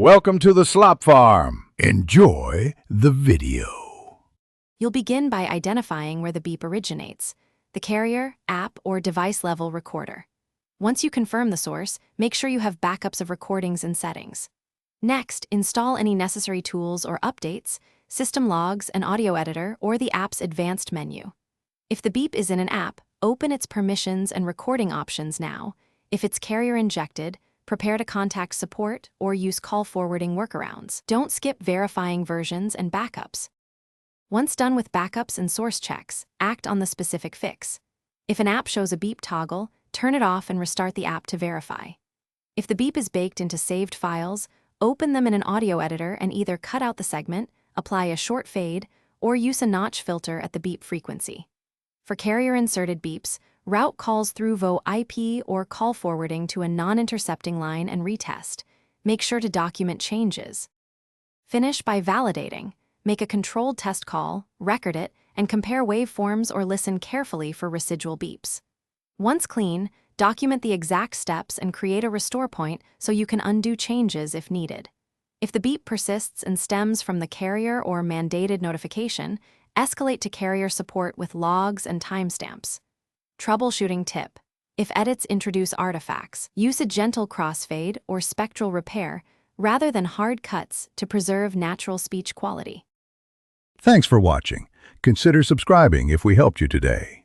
Welcome to the Slop Farm. Enjoy the video. You'll begin by identifying where the beep originates, the carrier, app, or device-level recorder. Once you confirm the source, make sure you have backups of recordings and settings. Next, install any necessary tools or updates, system logs, an audio editor, or the app's advanced menu. If the beep is in an app, open its permissions and recording options now. If it's carrier-injected, prepare to contact support or use call forwarding workarounds. Don't skip verifying versions and backups. Once done with backups and source checks, act on the specific fix. If an app shows a beep toggle, turn it off and restart the app to verify. If the beep is baked into saved files, open them in an audio editor and either cut out the segment, apply a short fade, or use a notch filter at the beep frequency. For carrier-inserted beeps, route calls through VoIP or call forwarding to a non-intercepting line and retest. Make sure to document changes. Finish by validating. Make a controlled test call, record it, and compare waveforms or listen carefully for residual beeps. Once clean, document the exact steps and create a restore point so you can undo changes if needed. If the beep persists and stems from the carrier or mandated notification, escalate to carrier support with logs and timestamps. Troubleshooting tip. If edits introduce artifacts, use a gentle crossfade or spectral repair rather than hard cuts to preserve natural speech quality. Thanks for watching. Consider subscribing if we helped you today.